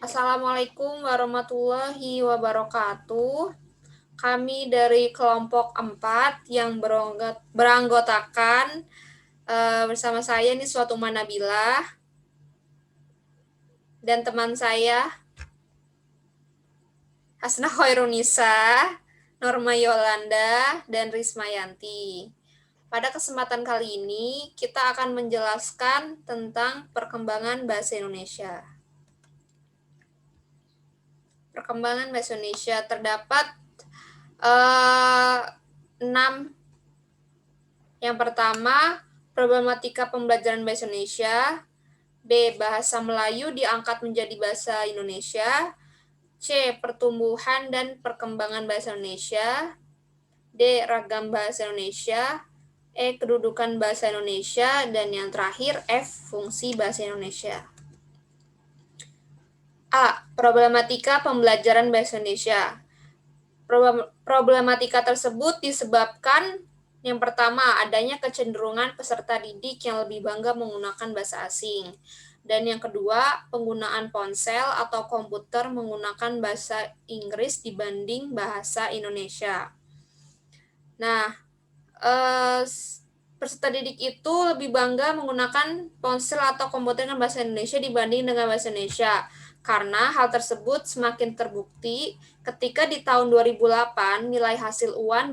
Assalamualaikum warahmatullahi wabarakatuh. Kami dari kelompok 4 yang beranggotakan bersama saya ini Suatuma Nabilah dan teman saya Hasna Khairunisa, Norma Yolanda, dan Rismayanti. Pada kesempatan kali ini, kita akan menjelaskan tentang perkembangan bahasa Indonesia. Perkembangan bahasa Indonesia terdapat 6. Yang pertama, problematika pembelajaran bahasa Indonesia. B. Bahasa Melayu diangkat menjadi bahasa Indonesia. C. Pertumbuhan dan perkembangan bahasa Indonesia. D. Ragam bahasa Indonesia. E. Kedudukan bahasa Indonesia. Dan yang terakhir, F. Fungsi bahasa Indonesia. A. Problematika pembelajaran bahasa Indonesia. Problematika tersebut disebabkan yang pertama, adanya kecenderungan peserta didik yang lebih bangga menggunakan bahasa asing. Dan yang kedua, penggunaan ponsel atau komputer menggunakan bahasa Inggris dibanding bahasa Indonesia. Nah, peserta didik itu lebih bangga menggunakan ponsel atau komputer dengan bahasa Indonesia dibanding dengan bahasa Indonesia. Karena hal tersebut semakin terbukti ketika di tahun 2008 nilai hasil UAN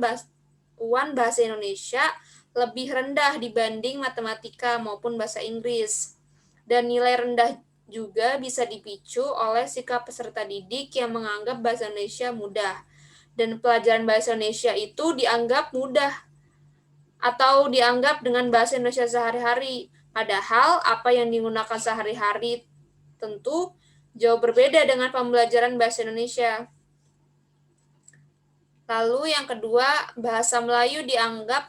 bahasa Indonesia lebih rendah dibanding matematika maupun bahasa Inggris. Dan nilai rendah juga bisa dipicu oleh sikap peserta didik yang menganggap bahasa Indonesia mudah. Dan pelajaran bahasa Indonesia itu dianggap mudah atau dianggap dengan bahasa Indonesia sehari-hari. Padahal apa yang digunakan sehari-hari tentu jauh berbeda dengan pembelajaran bahasa Indonesia. Lalu yang kedua, bahasa Melayu diangkat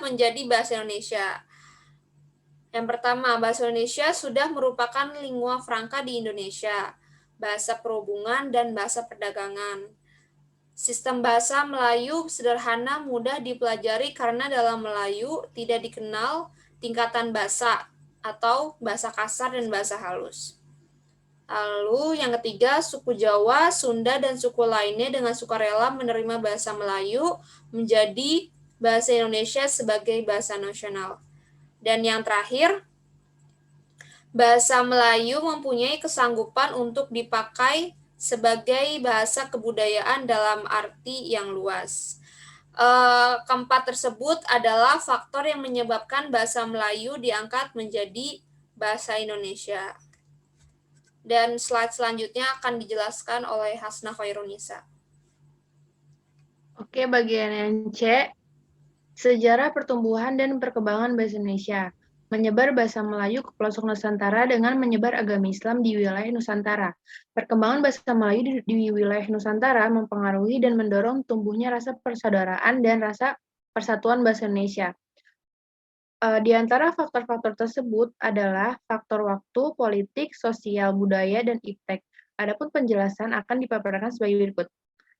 menjadi bahasa Indonesia. Yang pertama, bahasa Indonesia sudah merupakan lingua franca di Indonesia, bahasa perhubungan dan bahasa perdagangan. Sistem bahasa Melayu sederhana mudah dipelajari karena dalam Melayu tidak dikenal tingkatan bahasa atau bahasa kasar dan bahasa halus. Lalu yang ketiga, suku Jawa, Sunda, dan suku lainnya dengan sukarela menerima bahasa Melayu menjadi bahasa Indonesia sebagai bahasa nasional. Dan yang terakhir, bahasa Melayu mempunyai kesanggupan untuk dipakai sebagai bahasa kebudayaan dalam arti yang luas. Keempat tersebut adalah faktor yang menyebabkan bahasa Melayu diangkat menjadi bahasa Indonesia. Dan slide selanjutnya akan dijelaskan oleh Hasna Khairunisa. Oke, bagian yang C, sejarah pertumbuhan dan perkembangan bahasa Indonesia. Menyebar bahasa Melayu ke pelosok Nusantara dengan menyebar agama Islam di wilayah Nusantara. Perkembangan bahasa Melayu di wilayah Nusantara mempengaruhi dan mendorong tumbuhnya rasa persaudaraan dan rasa persatuan bahasa Indonesia. Di antara faktor-faktor tersebut adalah faktor waktu, politik, sosial, budaya, dan iptek. Adapun penjelasan akan dipaparkan sebagai berikut.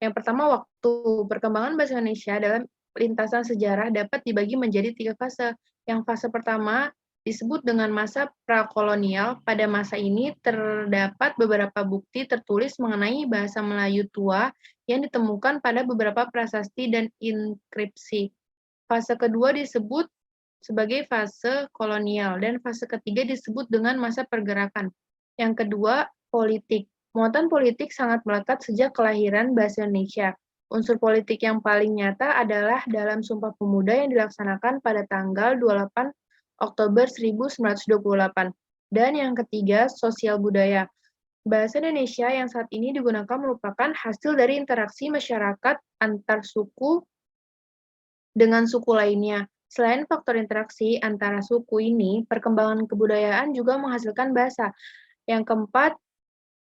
Yang pertama, waktu. Perkembangan bahasa Indonesia dalam lintasan sejarah dapat dibagi menjadi 3 fase. Yang fase pertama disebut dengan masa prakolonial. Pada masa ini terdapat beberapa bukti tertulis mengenai bahasa Melayu tua yang ditemukan pada beberapa prasasti dan inskripsi. Fase kedua disebut sebagai fase kolonial, dan fase ketiga disebut dengan masa pergerakan. Yang kedua, politik. Muatan politik sangat melekat sejak kelahiran bahasa Indonesia. Unsur politik yang paling nyata adalah dalam Sumpah Pemuda yang dilaksanakan pada tanggal 28 Oktober 1928. Dan yang ketiga, sosial budaya. Bahasa Indonesia yang saat ini digunakan merupakan hasil dari interaksi masyarakat antar suku dengan suku lainnya. Selain faktor interaksi antara suku ini, perkembangan kebudayaan juga menghasilkan bahasa. Yang keempat,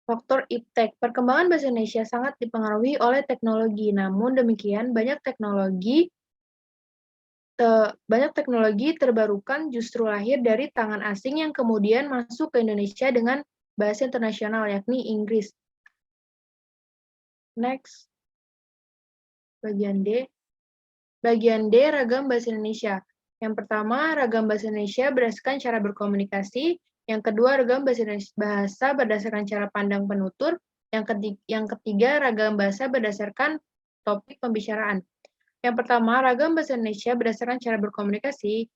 faktor iptek. Perkembangan bahasa Indonesia sangat dipengaruhi oleh teknologi. Namun demikian, banyak teknologi terbarukan justru lahir dari tangan asing yang kemudian masuk ke Indonesia dengan bahasa internasional, yakni Inggris. Next. Bagian D. Bagian D, ragam bahasa Indonesia. Yang pertama, ragam bahasa Indonesia berdasarkan cara berkomunikasi. Yang kedua, ragam bahasa berdasarkan cara pandang penutur. Yang ketiga, ragam bahasa berdasarkan topik pembicaraan. Yang pertama, ragam bahasa Indonesia berdasarkan cara berkomunikasi.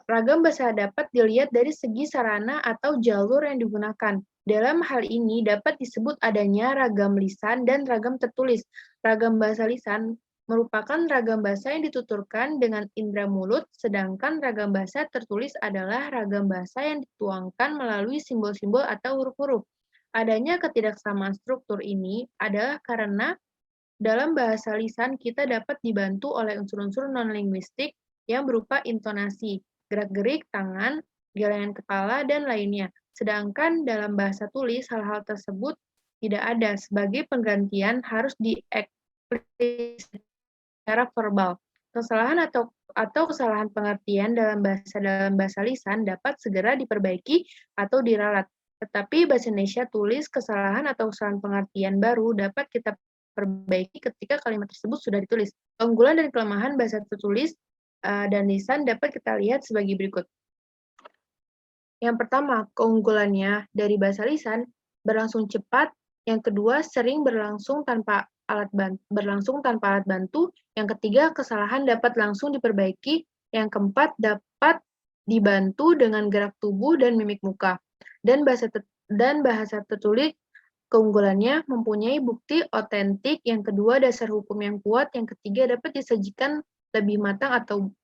Ragam bahasa dapat dilihat dari segi sarana atau jalur yang digunakan. Dalam hal ini dapat disebut adanya ragam lisan dan ragam tertulis. Ragam bahasa lisan merupakan ragam bahasa yang dituturkan dengan indera mulut, sedangkan ragam bahasa tertulis adalah ragam bahasa yang dituangkan melalui simbol-simbol atau huruf-huruf. Adanya ketidaksamaan struktur ini adalah karena dalam bahasa lisan kita dapat dibantu oleh unsur-unsur non-linguistik yang berupa intonasi, gerak-gerik tangan, geleng kepala, dan lainnya. Sedangkan dalam bahasa tulis, hal-hal tersebut tidak ada, sebagai penggantian harus diekspresikan secara verbal. Kesalahan atau kesalahan pengertian dalam bahasa lisan dapat segera diperbaiki atau diralat. Tetapi bahasa Indonesia tulis, kesalahan atau kesalahan pengertian baru dapat kita perbaiki ketika kalimat tersebut sudah ditulis. Keunggulan dan kelemahan bahasa tertulis dan lisan dapat kita lihat sebagai berikut. Yang pertama, keunggulannya dari bahasa lisan berlangsung cepat. Yang kedua, sering berlangsung tanpa alat bantu. Yang ketiga, kesalahan dapat langsung diperbaiki. Yang keempat, dapat dibantu dengan gerak tubuh dan mimik muka. Dan bahasa tertulis, keunggulannya mempunyai bukti otentik. Yang kedua, dasar hukum yang kuat. Yang ketiga, dapat disajikan lebih matang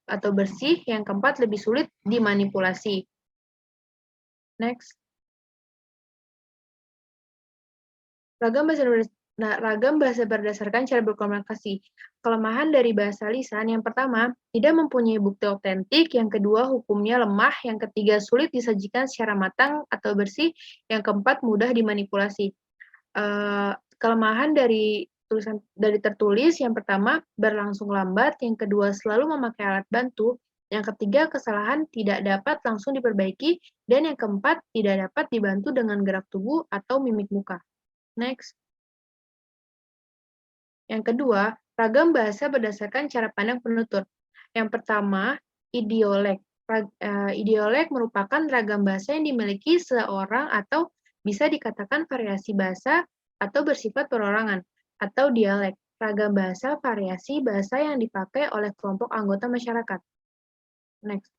atau bersih. Yang keempat, lebih sulit dimanipulasi. Next. Ragam bahasa berdasarkan cara berkomunikasi. Kelemahan dari bahasa lisan yang pertama, tidak mempunyai bukti otentik. Yang kedua, hukumnya lemah. Yang ketiga, sulit disajikan secara matang atau bersih. Yang keempat, mudah dimanipulasi. Kelemahan dari tertulis yang pertama, berlangsung lambat. Yang kedua, selalu memakai alat bantu. Yang ketiga, kesalahan tidak dapat langsung diperbaiki. Dan yang keempat, tidak dapat dibantu dengan gerak tubuh atau mimik muka. Next. Yang kedua, ragam bahasa berdasarkan cara pandang penutur. Yang pertama, idiolek. Idiolek merupakan ragam bahasa yang dimiliki seorang atau bisa dikatakan variasi bahasa atau bersifat perorangan, atau dialek. Ragam bahasa variasi bahasa yang dipakai oleh kelompok anggota masyarakat. Next.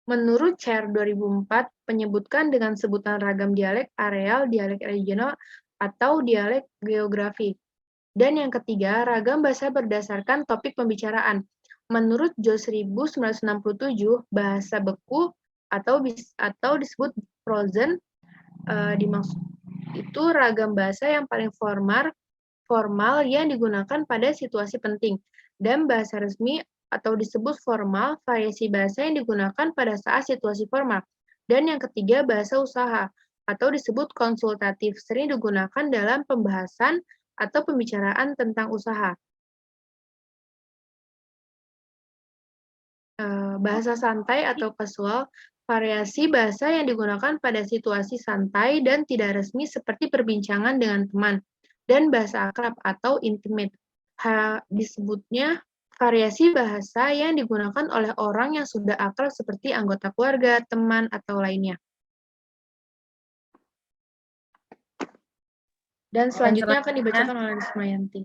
Menurut CHAIR 2004, penyebutkan dengan sebutan ragam dialek areal, dialek regional, atau dialek geografi. Dan yang ketiga, ragam bahasa berdasarkan topik pembicaraan. Menurut JOS 1967, bahasa beku atau disebut frozen dimaksud itu ragam bahasa yang paling formal yang digunakan pada situasi penting. Dan bahasa resmi atau disebut formal, variasi bahasa yang digunakan pada saat situasi formal. Dan yang ketiga, bahasa usaha atau disebut konsultatif, sering digunakan dalam pembahasan atau pembicaraan tentang usaha. Bahasa santai atau casual, variasi bahasa yang digunakan pada situasi santai dan tidak resmi seperti perbincangan dengan teman. Dan bahasa akrab atau intimate. Disebutnya variasi bahasa yang digunakan oleh orang yang sudah akrab seperti anggota keluarga, teman, atau lainnya. Dan selanjutnya akan dibacakan oleh Rismayanti.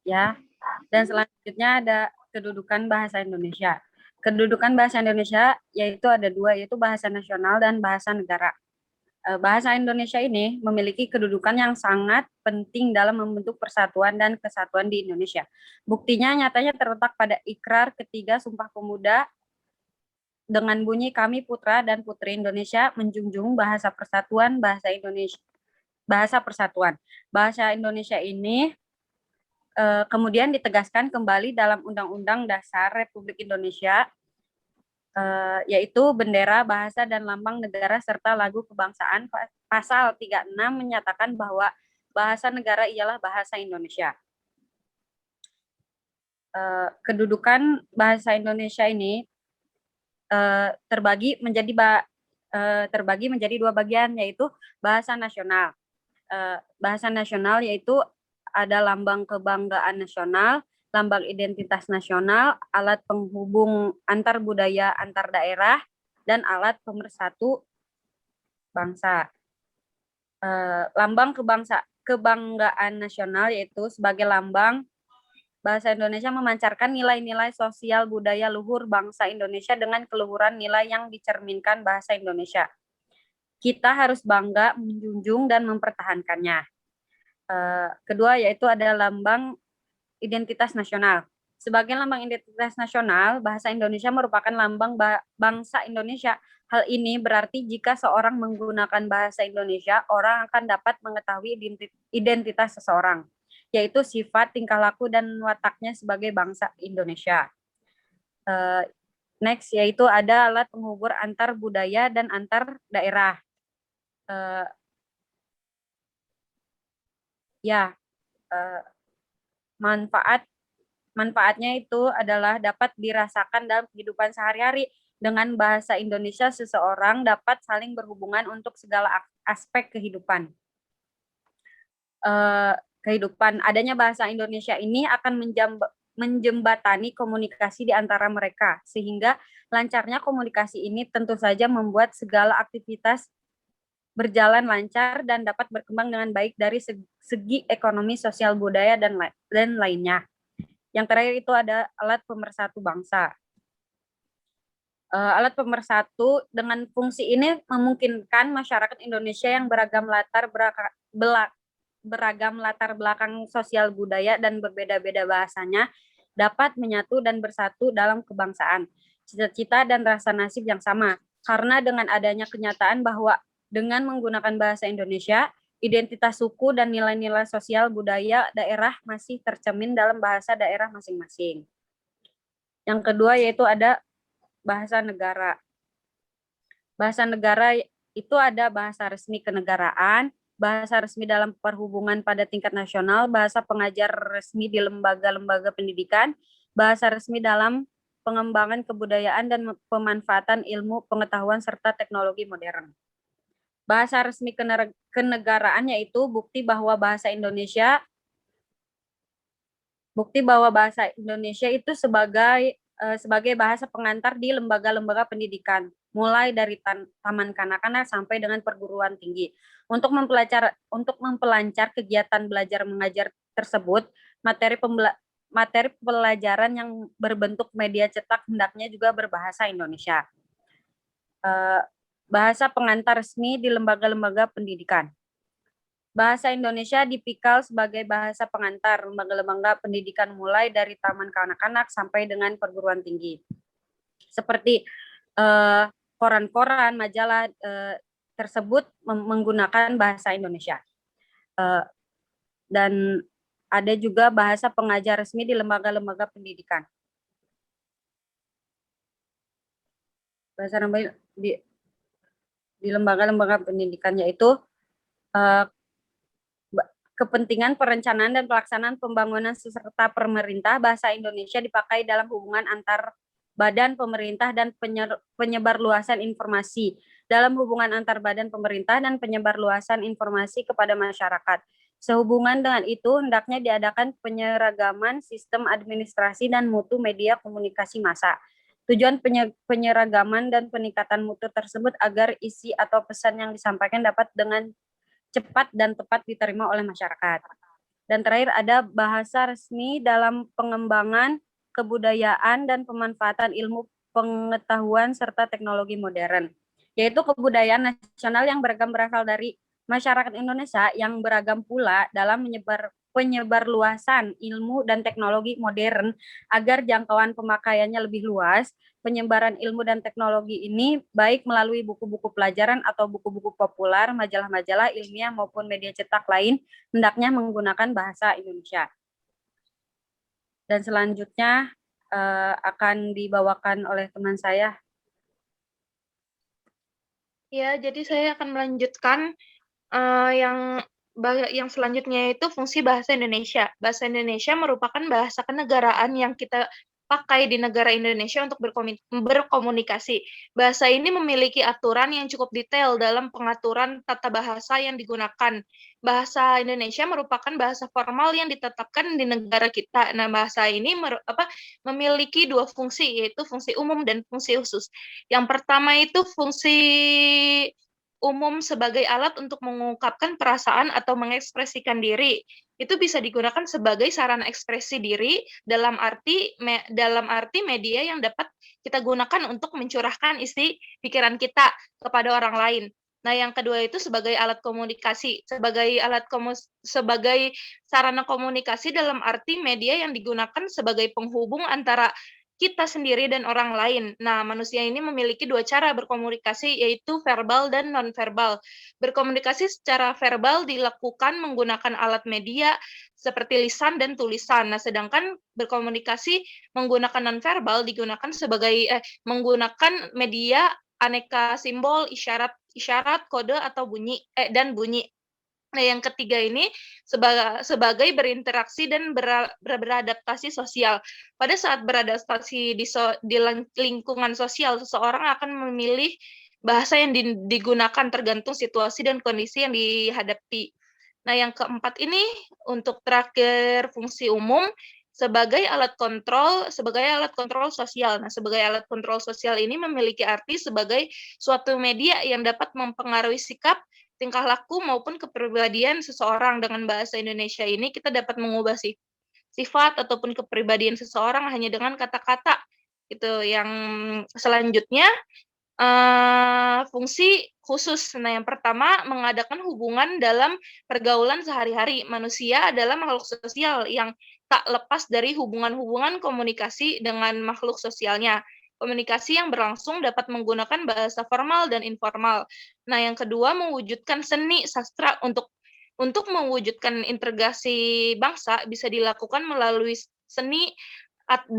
Ya, dan selanjutnya ada kedudukan bahasa Indonesia. Kedudukan bahasa Indonesia yaitu ada dua, yaitu bahasa nasional dan bahasa negara. Bahasa Indonesia ini memiliki kedudukan yang sangat penting dalam membentuk persatuan dan kesatuan di Indonesia. Buktinya nyatanya terletak pada Ikrar Ketiga Sumpah Pemuda dengan bunyi kami putra dan putri Indonesia menjunjung bahasa persatuan, bahasa Indonesia, bahasa persatuan. Bahasa Indonesia ini kemudian ditegaskan kembali dalam Undang-Undang Dasar Republik Indonesia, yaitu bendera, bahasa, dan lambang negara serta lagu kebangsaan. Pasal 36 menyatakan bahwa bahasa negara ialah bahasa Indonesia. Kedudukan bahasa Indonesia ini terbagi menjadi dua bagian, yaitu bahasa nasional. Bahasa nasional yaitu ada lambang kebanggaan nasional lambang identitas nasional, alat penghubung antar budaya antar daerah, dan alat pemersatu bangsa. Lambang kebanggaan nasional yaitu sebagai lambang bahasa Indonesia memancarkan nilai-nilai sosial budaya luhur bangsa Indonesia dengan keluhuran nilai yang dicerminkan bahasa Indonesia. Kita harus bangga menjunjung dan mempertahankannya. Kedua yaitu ada lambang identitas nasional. Sebagai lambang identitas nasional, bahasa Indonesia merupakan lambang bangsa Indonesia. Hal ini berarti jika seorang menggunakan bahasa Indonesia, orang akan dapat mengetahui identitas seseorang, yaitu sifat, tingkah laku, dan wataknya sebagai bangsa Indonesia. Next, yaitu ada alat penghubung antar budaya dan antar daerah. Manfaatnya itu adalah dapat dirasakan dalam kehidupan sehari-hari. Dengan bahasa Indonesia, seseorang dapat saling berhubungan untuk segala aspek kehidupan. Adanya bahasa Indonesia ini akan menjembatani komunikasi di antara mereka, sehingga lancarnya komunikasi ini tentu saja membuat segala aktivitas berjalan lancar dan dapat berkembang dengan baik dari segi ekonomi, sosial, budaya, dan lainnya. Yang terakhir itu ada alat pemersatu bangsa. Alat pemersatu dengan fungsi ini memungkinkan masyarakat Indonesia yang beragam latar belakang sosial budaya dan berbeda-beda bahasanya dapat menyatu dan bersatu dalam kebangsaan, cita-cita dan rasa nasib yang sama. Karena dengan adanya kenyataan bahwa dengan menggunakan bahasa Indonesia, identitas suku dan nilai-nilai sosial budaya daerah masih tercermin dalam bahasa daerah masing-masing. Yang kedua yaitu ada bahasa negara. Bahasa negara itu ada bahasa resmi kenegaraan, bahasa resmi dalam perhubungan pada tingkat nasional, bahasa pengajar resmi di lembaga-lembaga pendidikan, bahasa resmi dalam pengembangan kebudayaan dan pemanfaatan ilmu pengetahuan serta teknologi modern. Bahasa resmi kenegaraan yaitu bukti bahwa bahasa Indonesia itu sebagai bahasa pengantar di lembaga-lembaga pendidikan, mulai dari taman kanak-kanak sampai dengan perguruan tinggi. Untuk mempelancar kegiatan belajar mengajar tersebut, materi pelajaran yang berbentuk media cetak hendaknya juga berbahasa Indonesia. Bahasa pengantar resmi di lembaga-lembaga pendidikan. Bahasa Indonesia dipikal sebagai bahasa pengantar lembaga-lembaga pendidikan mulai dari taman kanak-kanak sampai dengan perguruan tinggi. Seperti koran-koran, majalah tersebut menggunakan bahasa Indonesia. Dan ada juga bahasa pengajar resmi di lembaga-lembaga pendidikan. Bahasa di lembaga-lembaga pendidikan yaitu kepentingan perencanaan dan pelaksanaan pembangunan serta pemerintah. Bahasa Indonesia dipakai dalam hubungan antar badan pemerintah dan penyebarluasan informasi, dalam hubungan antar badan pemerintah dan penyebarluasan informasi kepada masyarakat. Sehubungan dengan itu, hendaknya diadakan penyeragaman sistem administrasi dan mutu media komunikasi massa. Tujuan penyeragaman dan peningkatan mutu tersebut agar isi atau pesan yang disampaikan dapat dengan cepat dan tepat diterima oleh masyarakat. Dan terakhir ada bahasa resmi dalam pengembangan kebudayaan dan pemanfaatan ilmu pengetahuan serta teknologi modern, yaitu kebudayaan nasional yang beragam berasal dari masyarakat Indonesia yang beragam pula dalam penyebarluasan ilmu dan teknologi modern agar jangkauan pemakaiannya lebih luas. Penyebaran ilmu dan teknologi ini baik melalui buku-buku pelajaran atau buku-buku populer, majalah-majalah ilmiah maupun media cetak lain hendaknya menggunakan bahasa Indonesia. Dan selanjutnya akan dibawakan oleh teman saya. Ya, jadi saya akan melanjutkan yang selanjutnya itu fungsi bahasa Indonesia. Bahasa Indonesia merupakan bahasa kenegaraan yang kita pakai di negara Indonesia untuk berkomunikasi. Bahasa ini memiliki aturan yang cukup detail dalam pengaturan tata bahasa yang digunakan. Bahasa Indonesia merupakan bahasa formal yang ditetapkan di negara kita. Nah, bahasa ini memiliki dua fungsi, yaitu fungsi umum dan fungsi khusus. Yang pertama itu fungsi umum sebagai alat untuk mengungkapkan perasaan atau mengekspresikan diri. Itu bisa digunakan sebagai sarana ekspresi diri dalam arti media yang dapat kita gunakan untuk mencurahkan isi pikiran kita kepada orang lain. Nah, yang kedua itu sebagai alat komunikasi, sebagai sarana komunikasi dalam arti media yang digunakan sebagai penghubung antara kita sendiri dan orang lain. Nah, manusia ini memiliki dua cara berkomunikasi, yaitu verbal dan non-verbal. Berkomunikasi secara verbal dilakukan menggunakan alat media seperti lisan dan tulisan. Nah, sedangkan berkomunikasi menggunakan non-verbal menggunakan media aneka simbol, isyarat, kode atau bunyi. Nah, yang ketiga ini sebagai berinteraksi dan beradaptasi sosial. Pada saat beradaptasi di lingkungan sosial, seseorang akan memilih bahasa yang digunakan tergantung situasi dan kondisi yang dihadapi. Nah, yang keempat ini untuk terakhir fungsi umum sebagai alat kontrol sosial. Nah, sebagai alat kontrol sosial ini memiliki arti sebagai suatu media yang dapat mempengaruhi sikap, tingkah laku maupun kepribadian seseorang. Dengan bahasa Indonesia ini kita dapat mengubah sifat ataupun kepribadian seseorang hanya dengan kata-kata. Itu yang selanjutnya fungsi khusus. Nah, yang pertama mengadakan hubungan dalam pergaulan sehari-hari. Manusia adalah makhluk sosial yang tak lepas dari hubungan-hubungan komunikasi dengan makhluk sosialnya. Komunikasi yang berlangsung dapat menggunakan bahasa formal dan informal. Nah, yang kedua mewujudkan seni sastra untuk mewujudkan integrasi bangsa bisa dilakukan melalui seni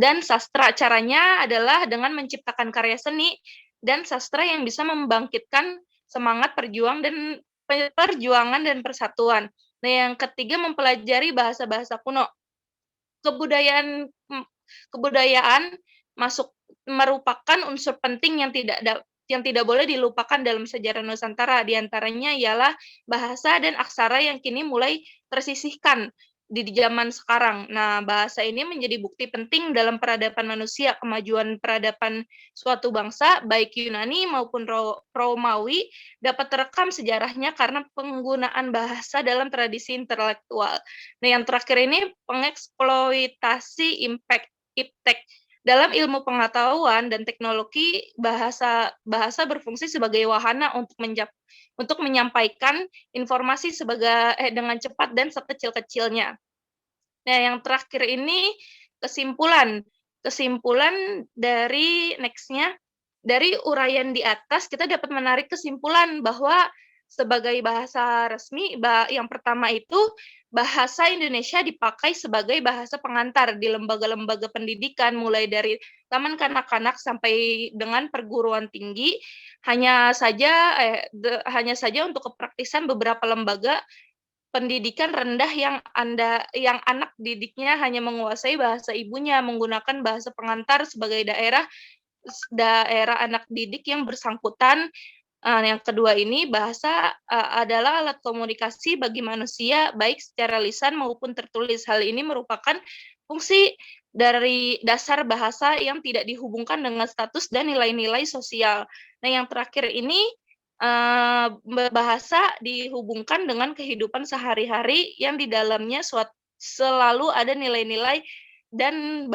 dan sastra. Caranya adalah dengan menciptakan karya seni dan sastra yang bisa membangkitkan semangat perjuangan dan persatuan. Nah, yang ketiga mempelajari bahasa-bahasa kuno. Kebudayaan merupakan unsur penting yang tidak boleh dilupakan dalam sejarah Nusantara. Di antaranya ialah bahasa dan aksara yang kini mulai tersisihkan di zaman sekarang. Nah, bahasa ini menjadi bukti penting dalam peradaban manusia. Kemajuan peradaban suatu bangsa, baik Yunani maupun Romawi, dapat terekam sejarahnya karena penggunaan bahasa dalam tradisi intelektual. Nah, yang terakhir ini pengeksploitasi iptek. Dalam ilmu pengetahuan dan teknologi, bahasa berfungsi sebagai wahana untuk menyampaikan informasi dengan cepat dan sekecil-kecilnya. Nah, yang terakhir ini kesimpulan dari next-nya, dari uraian di atas kita dapat menarik kesimpulan bahwa sebagai bahasa resmi, yang pertama itu bahasa Indonesia dipakai sebagai bahasa pengantar di lembaga-lembaga pendidikan, mulai dari taman kanak-kanak sampai dengan perguruan tinggi. Hanya saja untuk kepraktisan beberapa lembaga pendidikan rendah yang anak didiknya hanya menguasai bahasa ibunya, menggunakan bahasa pengantar sebagai daerah anak didik yang bersangkutan. Yang kedua ini bahasa adalah alat komunikasi bagi manusia baik secara lisan maupun tertulis. Hal ini merupakan fungsi dari dasar bahasa yang tidak dihubungkan dengan status dan nilai-nilai sosial. Nah, yang terakhir ini bahasa dihubungkan dengan kehidupan sehari-hari yang di dalamnya selalu ada nilai-nilai dan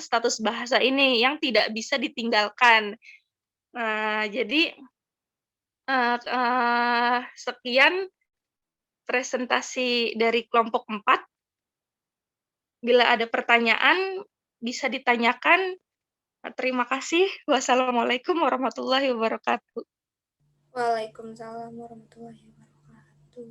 status bahasa ini yang tidak bisa ditinggalkan. Nah, jadi sekian presentasi dari kelompok 4. Bila ada pertanyaan, bisa ditanyakan. Terima kasih. Wassalamualaikum warahmatullahi wabarakatuh. Waalaikumsalam warahmatullahi wabarakatuh.